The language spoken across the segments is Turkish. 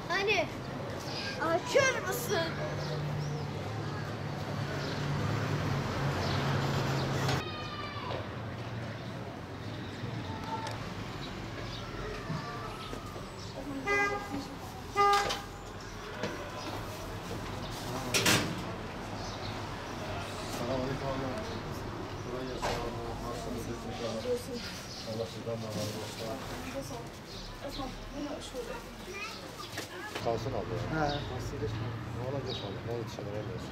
Hani açar mısın? Allah sizden de razı olsun. Kalsın abi. Ha, nasıl Ne olacak inşallah? Ne yetiştiremeyiz.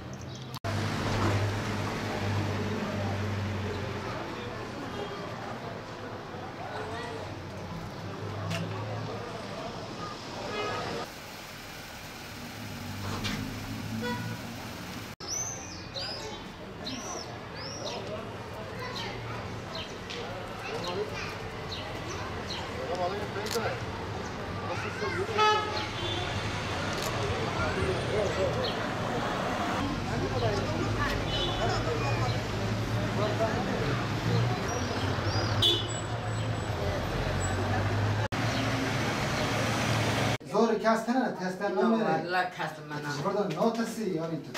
زور کاستنه تستن نمیره. والله کسب منم. شفردن نوتسی یعنی تو.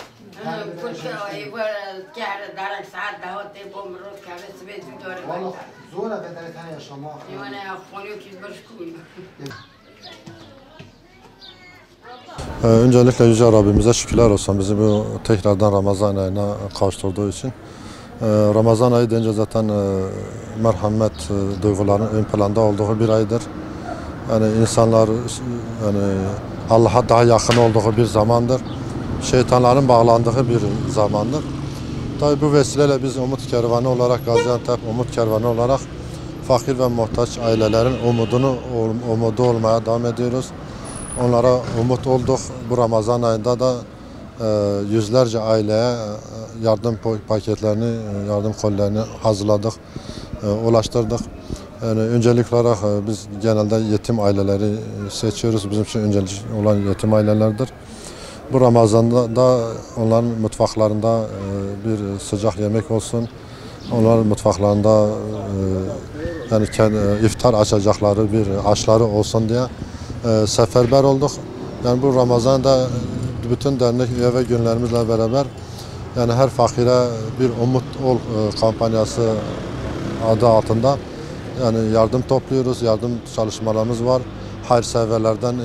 کل ایوار کرد درک ساعت دهات بمرود که سبز داره. والله زوره به در تنه شما. یعنی خونی کی برشکوی. Öncelikle Yüce Rabbimize şükürler olsun bizi bu tekrardan Ramazan ayına kavuşturduğu için. Ramazan ayı deyince zaten merhamet duygularının ön planda olduğu bir aydır. Yani insanlar yani Allah'a daha yakın olduğu bir zamandır. Şeytanların bağlandığı bir zamandır. Tabi bu vesileyle biz Umut Kervanı olarak, Gaziantep Umut Kervanı olarak fakir ve muhtaç ailelerin umudu olmaya devam ediyoruz. Onlara umut olduk. Bu Ramazan ayında da yüzlerce aileye yardım paketlerini, yardım kolilerini hazırladık, ulaştırdık. Yani öncelik olarak biz genelde yetim aileleri seçiyoruz. Bizim için öncelik olan yetim ailelerdir. Bu Ramazan'da da onların mutfaklarında bir sıcak yemek olsun. Onların mutfaklarında yani iftar açacakları bir aşları olsun diye seferber olduk. Yani bu Ramazan'da bütün dernek üye ve günlerimizle beraber yani her fakire bir umut ol kampanyası adı altında yani yardım topluyoruz, yardım çalışmalarımız var. Hayırseverlerden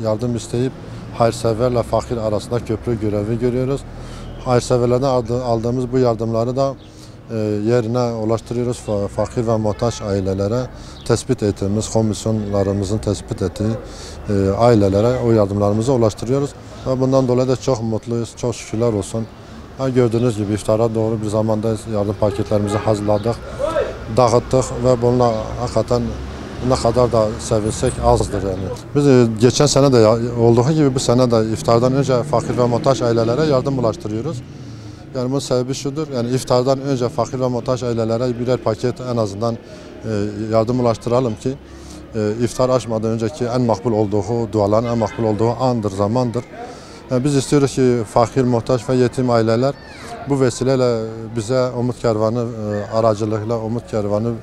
yardım isteyip hayırseverle fakir arasında köprü görevi görüyoruz. Hayırseverlerden aldığımız bu yardımları da yerine ulaştırıyoruz. Fakir ve muhtaç ailelere tespit ettiğimiz komisyonlarımızın tespit ettiği ailelere o yardımlarımızı ulaştırıyoruz. Ve bundan dolayı da çok mutluyuz, çok şükürler olsun. Gördüğünüz gibi iftara doğru bir zamandayız. Yardım paketlerimizi hazırladık, dağıttık ve bununla hakikaten ne kadar da sevinsek azdır yani. Biz geçen sene de olduğu gibi bu sene de iftardan önce fakir ve muhtaç ailelere yardım ulaştırıyoruz. Yani bunun sebebi şudur, yani iftardan önce fakir ve muhtaç ailelere birer paket en azından yardım ulaştıralım ki iftar açmadan önceki en makbul olduğu duaların en makbul olduğu andır, zamandır. Yani biz istiyoruz ki fakir, muhtaç ve yetim aileler bu vesileyle bize Umut Kervanı aracılığıyla Umut Kervanı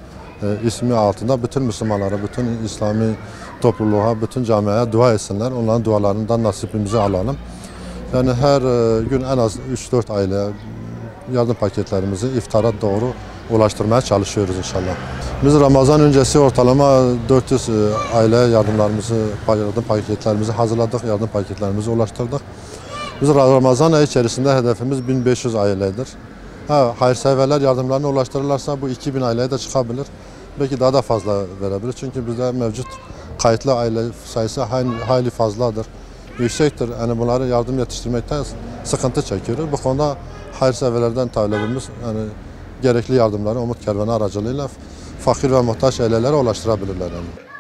ismi altında bütün Müslümanlara, bütün İslami topluluğa, bütün camiaya dua etsinler. Onların dualarından nasibimizi alalım. Yani her gün en az 3-4 aile yardım paketlerimizi iftara doğru ulaştırmaya çalışıyoruz inşallah. Biz Ramazan öncesi ortalama 400 aile yardım paketlerimizi hazırladık, yardım paketlerimizi ulaştırdık. Biz Ramazan ayı içerisinde hedefimiz 1500 ailedir. Hayırseverler yardımlarını ulaştırırlarsa bu 2000 aileye de çıkabilir. Belki daha da fazla verebilir. Çünkü bizde mevcut kayıtlı aile sayısı hayli fazladır, yüksektir. Yani bunları yardım yetiştirmekte sıkıntı çekiyoruz. Bu konuda hayırseverlerden talebimiz yani gerekli yardımları Umut Kervanı aracılığıyla fakir ve muhtaç ailelere ulaştırabilirler. Yani.